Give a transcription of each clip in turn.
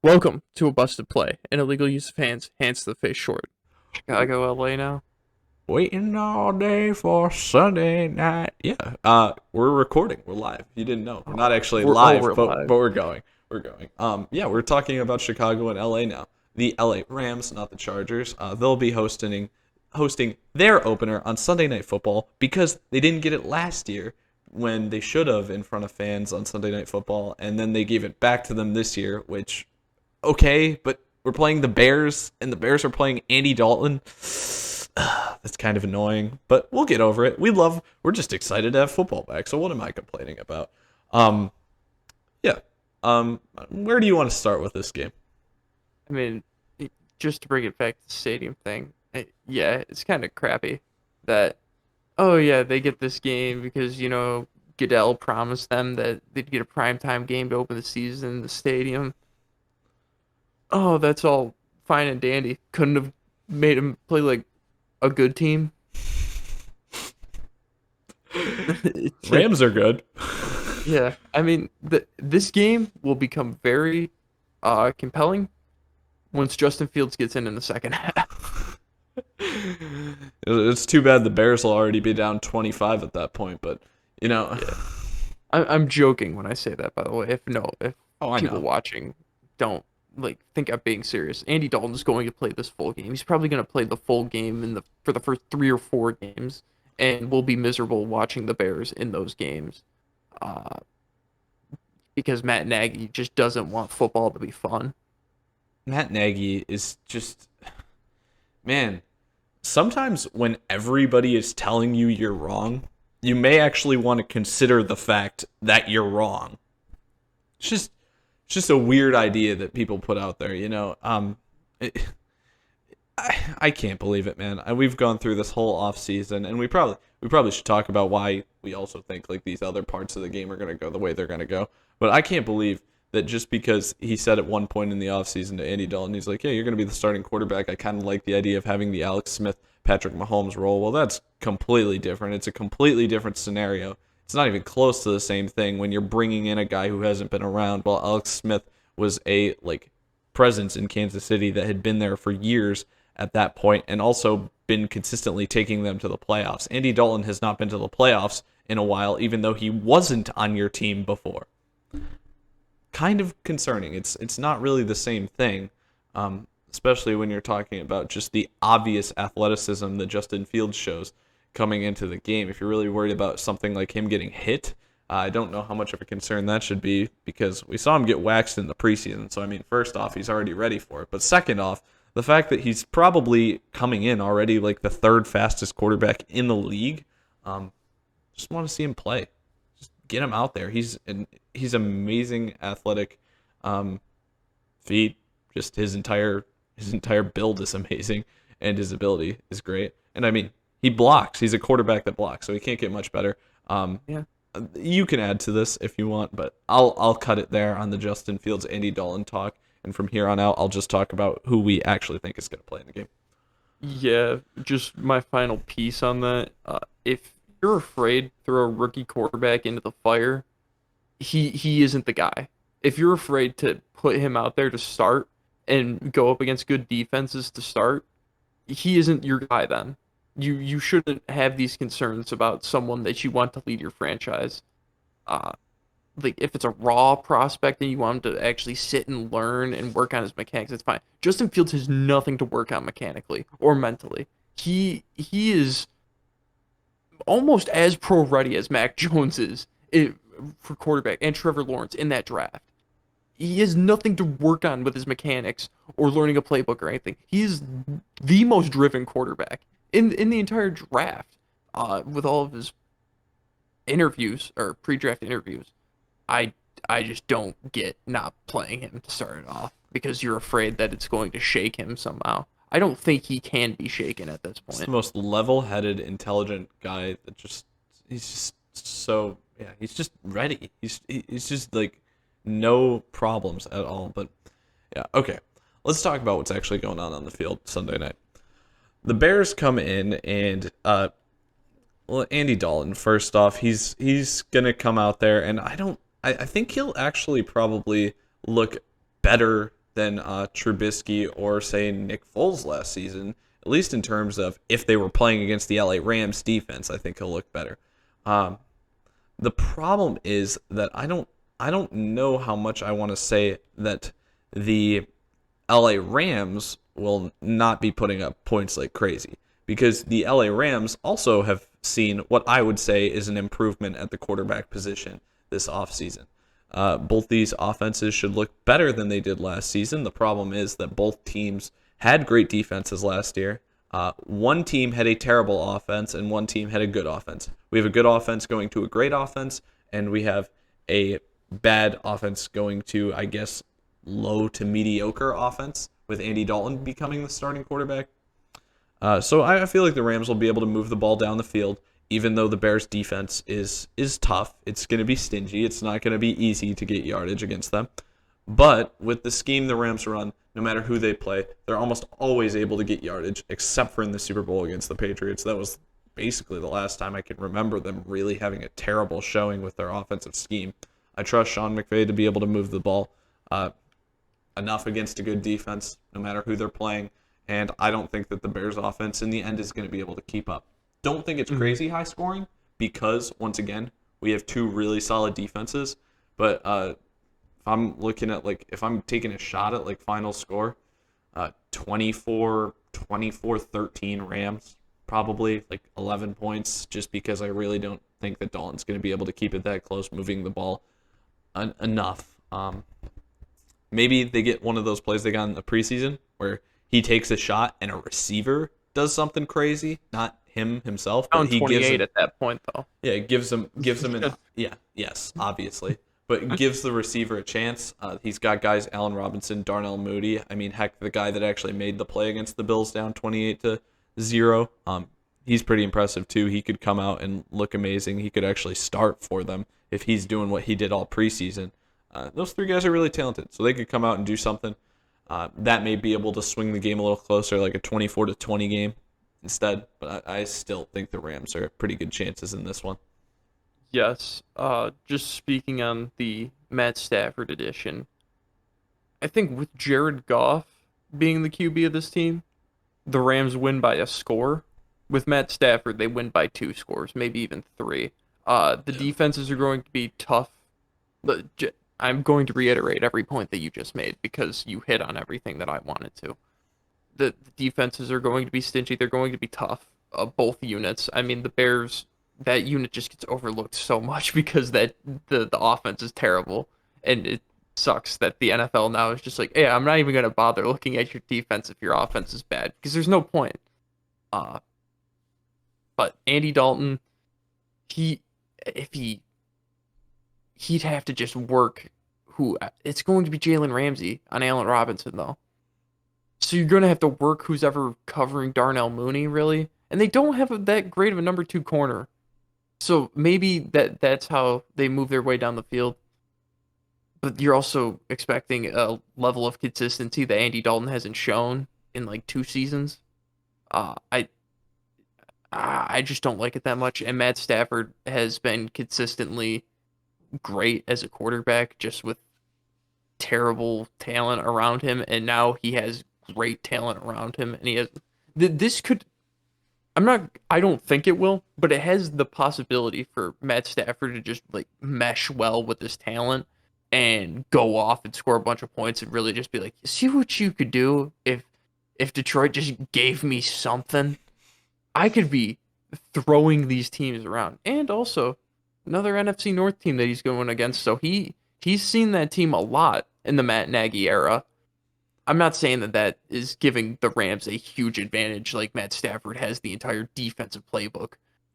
Welcome to a busted play. An illegal use of hands to the face short. Chicago, LA now. Waiting all day for Sunday night. Yeah, we're recording. We're live. You didn't know. We're not actually live, We're but live. we're going. We're going. Yeah, we're talking about Chicago and LA now. The LA Rams, not the Chargers. They'll be hosting their opener on Sunday Night Football because they didn't get it last year when they should have in front of fans on Sunday Night Football, and then they gave it back to them this year, which okay, but we're playing the Bears, and the Bears are playing Andy Dalton. That's kind of annoying, but we'll get over it. We're just excited to have football back. So what am I complaining about? Um, yeah. Where do you want to start with this game? I mean, just to bring it back to the stadium thing, yeah, it's kind of crappy that, oh, yeah, they get this game because, Goodell promised them that they'd get a primetime game to open the season in the stadium. Oh, that's all fine and dandy. Couldn't have made him play like a good team. Rams are good. Yeah, I mean, this game will become very compelling once Justin Fields gets in the second half. It's too bad the Bears will already be down 25 at that point, but you know. Yeah, I'm joking when I say that, by the way. If Oh, I people know. watching don't think I'm being serious, Andy Dalton's going to play this full game. He's probably going to play the full game for the first 3 or 4 games, and we'll be miserable watching the Bears in those games. Uh, because Matt Nagy just doesn't want football to be fun. Matt Nagy is just man. Sometimes when everybody is telling you you're wrong, you may actually want to consider the fact that you're wrong. It's just a weird idea that people put out there, it, I can't believe it, man. We've gone through this whole off season, and we probably should talk about why we also think like these other parts of the game are going to go the way they're going to go. But I can't believe that just because he said at one point in the offseason to Andy Dalton, he's like, "Yeah, you're going to be the starting quarterback." I kind of like the idea of having the Alex Smith, Patrick Mahomes role. Well, that's completely different. It's a completely different scenario. It's not even close to the same thing when you're bringing in a guy who hasn't been around. While Alex Smith was a presence in Kansas City that had been there for years at that point and also been consistently taking them to the playoffs. Andy Dalton has not been to the playoffs in a while, even though he wasn't on your team before. Kind of concerning. It's not really the same thing, especially when you're talking about just the obvious athleticism that Justin Fields shows coming into the game. If you're really worried about something like him getting hit, I don't know how much of a concern that should be because we saw him get waxed in the preseason. So, I mean, first off, he's already ready for it. But second off, the fact that he's probably coming in already like the third fastest quarterback in the league, just want to see him play. Just get him out there. He's amazing athletic feat. Just his entire build is amazing, and his ability is great. And I mean, he blocks. He's a quarterback that blocks, so he can't get much better. Yeah. You can add to this if you want, but I'll cut it there on the Justin Fields Andy Dalton talk, and from here on out, I'll just talk about who we actually think is going to play in the game. Yeah, just my final piece on that. If you're afraid to throw a rookie quarterback into the fire, he isn't the guy. If you're afraid to put him out there to start and go up against good defenses to start, he isn't your guy then. You shouldn't have these concerns about someone that you want to lead your franchise. Uh, if it's a raw prospect and you want him to actually sit and learn and work on his mechanics, it's fine. Justin Fields has nothing to work on mechanically or mentally. He is almost as pro ready as Mac Jones is for quarterback and Trevor Lawrence in that draft. He has nothing to work on with his mechanics or learning a playbook or anything. He is the most driven quarterback in the entire draft. With all of his interviews or pre-draft interviews, I I just don't get not playing him to start it off because you're afraid that it's going to shake him somehow. I don't think he can be shaken at this He's point. the most level-headed, intelligent guy that he's just so yeah, he's just ready. He's just like no problems at all. But yeah, okay. Let's talk about what's actually going on the field Sunday night. The Bears come in and well, Andy Dalton, first off, he's gonna come out there and I think he'll actually probably look better than Trubisky or, say, Nick Foles last season, at least in terms of if they were playing against the LA Rams defense. I think he'll look better. The problem is that I don't know how much I want to say that the LA Rams will not be putting up points like crazy, because the LA Rams also have seen what I would say is an improvement at the quarterback position this offseason. Both these offenses should look better than they did last season. The problem is that both teams had great defenses last year. One team had a terrible offense and one team had a good offense. We have a good offense going to a great offense, and we have a bad offense going to, I guess, low to mediocre offense, with Andy Dalton becoming the starting quarterback. So I feel like the Rams will be able to move the ball down the field, even though the Bears' defense is tough. It's going to be stingy. It's not going to be easy to get yardage against them. But with the scheme the Rams run, no matter who they play, they're almost always able to get yardage, except for in the Super Bowl against the Patriots. That was basically the last time I can remember them really having a terrible showing with their offensive scheme. I trust Sean McVay to be able to move the ball enough against a good defense, no matter who they're playing, and I don't think that the Bears' offense in the end is going to be able to keep up. Don't think it's crazy high scoring, because, once again, we have two really solid defenses, but if I'm looking at, if I'm taking a shot at, final score, 24-13 Rams, probably, 11 points, just because I really don't think that Dalton's going to be able to keep it that close, moving the ball enough. Maybe they get one of those plays they got in the preseason where he takes a shot and a receiver does something crazy, not himself, but he 28 gives him, at that point, though. yeah, it gives him yes, obviously, but it gives the receiver a chance. He's got guys, Allen Robinson, Darnell Mooney. I mean, heck, the guy that actually made the play against the Bills down 28-0. He's pretty impressive too. He could come out and look amazing. He could actually start for them if he's doing what he did all preseason. Those three guys are really talented, so they could come out and do something. That may be able to swing the game a little closer, like a 24-20 game instead. But I still think the Rams are pretty good chances in this one. Yes. Just speaking on the Matt Stafford edition, I think with Jared Goff being the QB of this team, the Rams win by a score. With Matt Stafford, they win by 2 scores, maybe even 3. The defenses are going to be tough. I'm going to reiterate every point that you just made because you hit on everything that I wanted to. The defenses are going to be stingy. They're going to be tough, both units. I mean, the Bears, that unit just gets overlooked so much because the offense is terrible. And it sucks that the NFL now is just like, hey, I'm not even going to bother looking at your defense if your offense is bad because there's no point. But Andy Dalton, he'd have to just work it's going to be Jalen Ramsey on Allen Robinson, though. So you're going to have to work who's ever covering Darnell Mooney, really. And they don't have that great of a number 2 corner. So maybe that's how they move their way down the field. But you're also expecting a level of consistency that Andy Dalton hasn't shown in 2 seasons. I just don't like it that much. And Matt Stafford has been consistently great as a quarterback, just with terrible talent around him, and now he has great talent around him, and he has I don't think it will, but it has the possibility for Matt Stafford to just mesh well with his talent and go off and score a bunch of points and really just be like, see what you could do if Detroit just gave me something. I could be throwing these teams around. And also another NFC North team that he's going against, so he's seen that team a lot in the Matt Nagy era. I'm not saying that is giving the Rams a huge advantage like Matt Stafford has the entire defensive playbook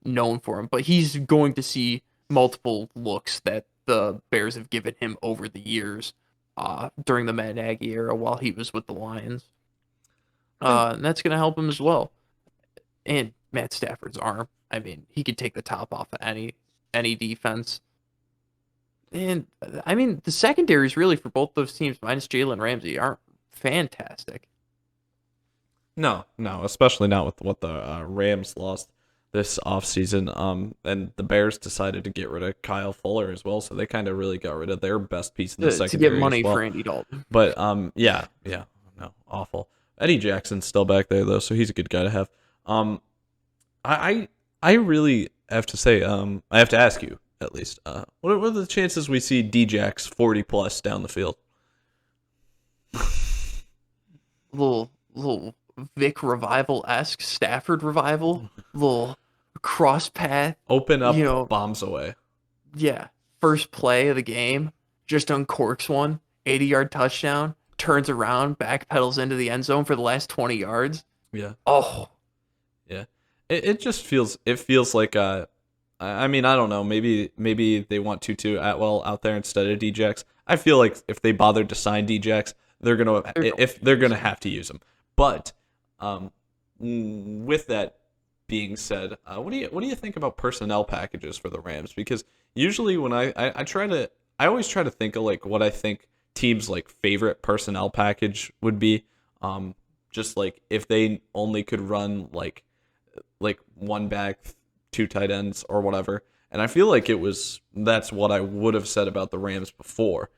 known for him, but he's going to see multiple looks that the Bears have given him over the years during the Matt Nagy era while he was with the Lions. And that's going to help him as well. And Matt Stafford's arm, I mean, he could take the top off of any defense. And I mean, the secondaries really for both those teams, minus Jalen Ramsey, aren't fantastic. No, especially not with what the Rams lost this offseason. And the Bears decided to get rid of Kyle Fuller as well, so they kind of really got rid of their best piece in the To get secondary as money well. for Andy Dalton. But yeah, no, awful. Eddie Jackson's still back there though, so he's a good guy to have. I I really have to say, I have to ask you at least, what are the chances we see Djax 40 plus down the field? Little Vic revival esque Stafford revival, little cross path, Open up, you know, bombs away. yeah. First play of the game, just uncorks one, 80-yard touchdown, turns around, backpedals into the end zone for the last 20 yards. Yeah, Oh, yeah. It just feels like I mean, I don't know. Maybe they want Tutu Atwell out there instead of Djax. I feel like if they bothered to sign Djax, they're gonna have to use him. But with that being said, what do you think about personnel packages for the Rams? Because usually when I always try to think of like what I think teams like favorite personnel package would be. Just like if they only could run like one back, two tight ends or whatever. And I feel like that's what I would have said about the Rams before.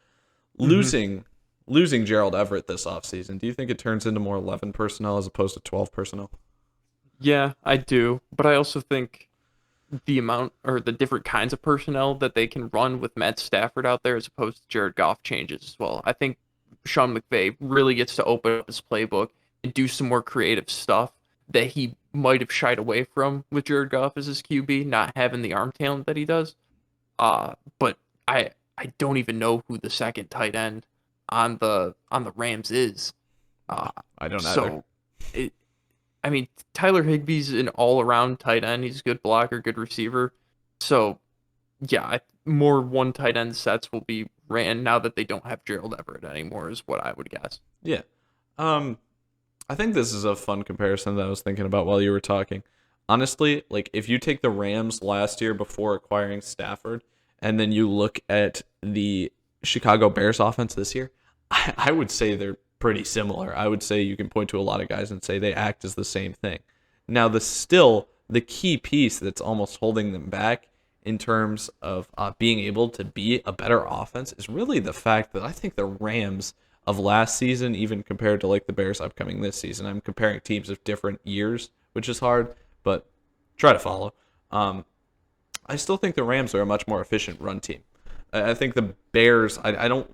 mm-hmm. Losing Gerald Everett this offseason, do you think it turns into more 11 personnel as opposed to 12 personnel? Yeah, I do. But I also think the amount or the different kinds of personnel that they can run with Matt Stafford out there as opposed to Jared Goff changes as well. I think Sean McVay really gets to open up his playbook and do some more creative stuff that he might have shied away from with Jared Goff as his QB, not having the arm talent that he does. But I don't even know who the second tight end on the Rams is. Uh, I don't either. so it, I mean, Tyler Higbee's an all-around tight end. He's a good blocker, good receiver. So, yeah, more one tight end sets will be ran now that they don't have Gerald Everett anymore, is what I would guess. Yeah. I think this is a fun comparison that I was thinking about while you were talking. Honestly, like if you take the Rams last year before acquiring Stafford, and then you look at the Chicago Bears offense this year, I would say they're pretty similar. I would say you can point to a lot of guys and say they act as the same thing. Now, the key piece that's almost holding them back in terms of being able to be a better offense is really the fact that I think the Rams of last season, even compared to like the Bears upcoming this season, I'm comparing teams of different years, which is hard, but try to follow. I still think the Rams are a much more efficient run team. I think the Bears, I don't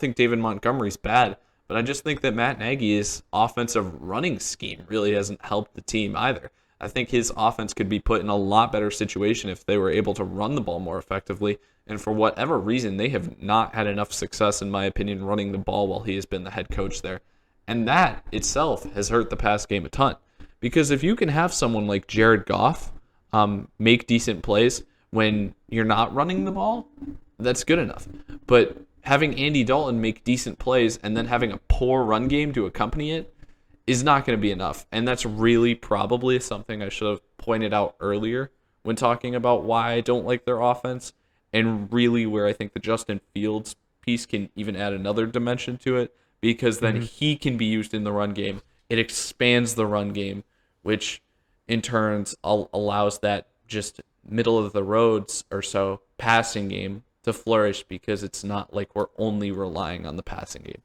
think David Montgomery's bad, but I just think that Matt Nagy's offensive running scheme really hasn't helped the team either. I think his offense could be put in a lot better situation if they were able to run the ball more effectively. And for whatever reason, they have not had enough success, in my opinion, running the ball while he has been the head coach there. And that itself has hurt the pass game a ton. Because if you can have someone like Jared Goff make decent plays when you're not running the ball, that's good enough. But having Andy Dalton make decent plays and then having a poor run game to accompany it is not going to be enough. And that's really probably something I should have pointed out earlier when talking about why I don't like their offense, and really where I think the Justin Fields piece can even add another dimension to it, because then he can be used in the run game. It expands the run game, which in turns allows that just middle of the roads or so passing game to flourish, because it's not like we're only relying on the passing game.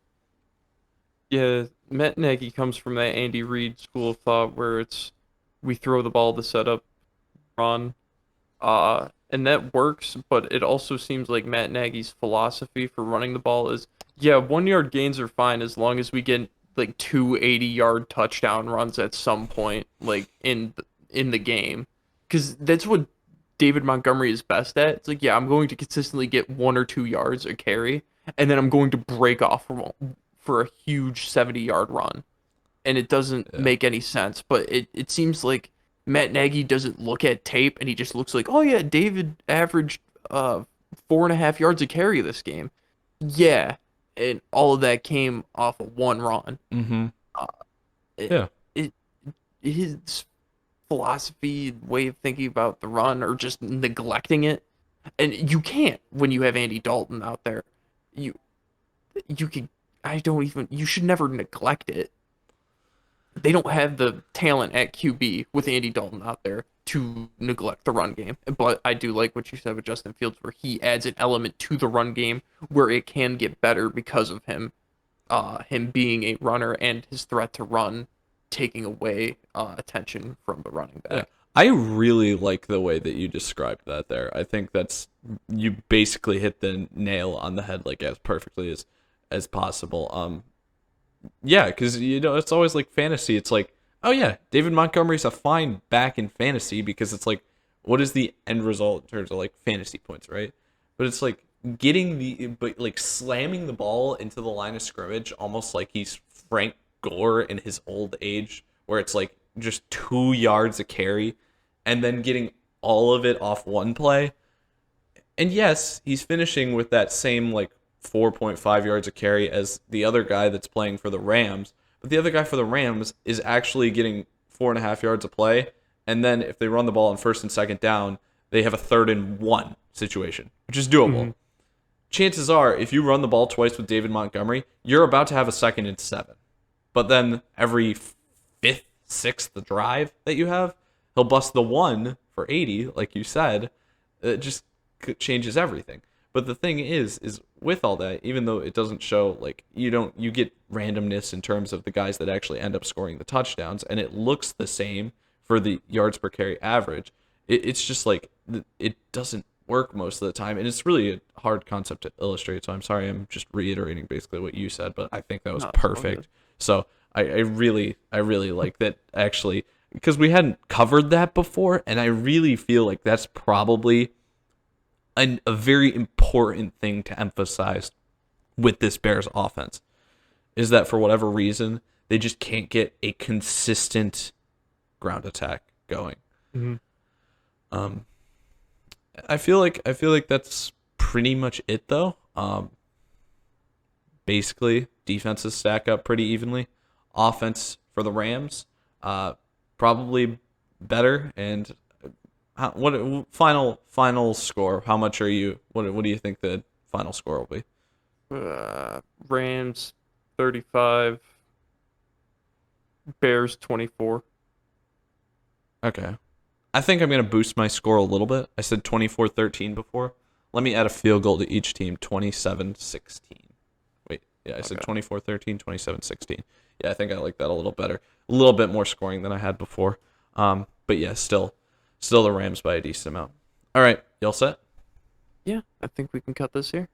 Yeah, Matt Nagy comes from that Andy Reid school of thought where it's we throw the ball to set up run. And that works, but it also seems like Matt Nagy's philosophy for running the ball is, yeah, 1 yard gains are fine as long as we get like 2 80-yard touchdown runs at some point, like in the game, because that's what David Montgomery is best at. It's like, yeah, I'm going to consistently get 1 or 2 yards a carry, and then I'm going to break off for a huge 70-yard run, and it doesn't Yeah. make any sense. But it seems like Matt Nagy doesn't look at tape, and he just looks like, oh yeah, David averaged 4.5 yards a carry this game. Yeah, and all of that came off of one run. Mm-hmm. Uh, it, Yeah. it his philosophy, way of thinking about the run, or just neglecting it, and you can't when you have Andy Dalton out there. You you can I don't even you should never neglect it. they don't have the talent at QB with Andy Dalton out there to neglect the run game. But I do like what you said with Justin Fields, where he adds an element to the run game where it can get better because of him being a runner and his threat to run, taking away attention from the running Yeah. back. I really like the way that you described that there. I think that's you basically hit the nail on the head like as perfectly as possible. Yeah, because it's always like fantasy. It's like, oh yeah, David Montgomery's a fine back in fantasy because it's like, what is the end result in terms of like fantasy points, right? But it's like but like slamming the ball into the line of scrimmage, almost like he's Frank Gore in his old age, where it's like just 2 yards a carry, and then getting all of it off one play. And yes, he's finishing with that same like 4.5 yards a carry as the other guy that's playing for the Rams. But the other guy for the Rams is actually getting 4.5 yards a play. And then if they run the ball on first and second down, they have a 3rd-and-1 situation, which is doable. Mm-hmm. Chances are, if you run the ball twice with David Montgomery, you're about to have a 2nd-and-7. But then every 5th, 6th drive that you have, he'll bust the 1 for 80, like you said. It just changes everything. But the thing is with all that, even though it doesn't show, like, you get randomness in terms of the guys that actually end up scoring the touchdowns, and it looks the same for the yards per carry average. It's just like it doesn't work most of the time, and it's really a hard concept to illustrate. So I'm sorry, I'm just reiterating basically what you said, but I think that was perfect. So I really like that, actually, because we hadn't covered that before, and I really feel like that's probably a very important thing to emphasize with this Bears offense, is that for whatever reason they just can't get a consistent ground attack going. Mm-hmm. I feel like that's pretty much it though. Basically defenses stack up pretty evenly. Offense for the Rams, probably better. And what final score? How much are you? What do you think the final score will be? Rams 35, Bears 24. Okay. I think I'm going to boost my score a little bit. I said 24-13 before. Let me add a field goal to each team, 27-16. Wait, yeah, I said 24-13, 27-16. Yeah, I think I like that a little better. A little bit more scoring than I had before. But yeah, still the Rams by a decent amount. All right, y'all set? Yeah, I think we can cut this here.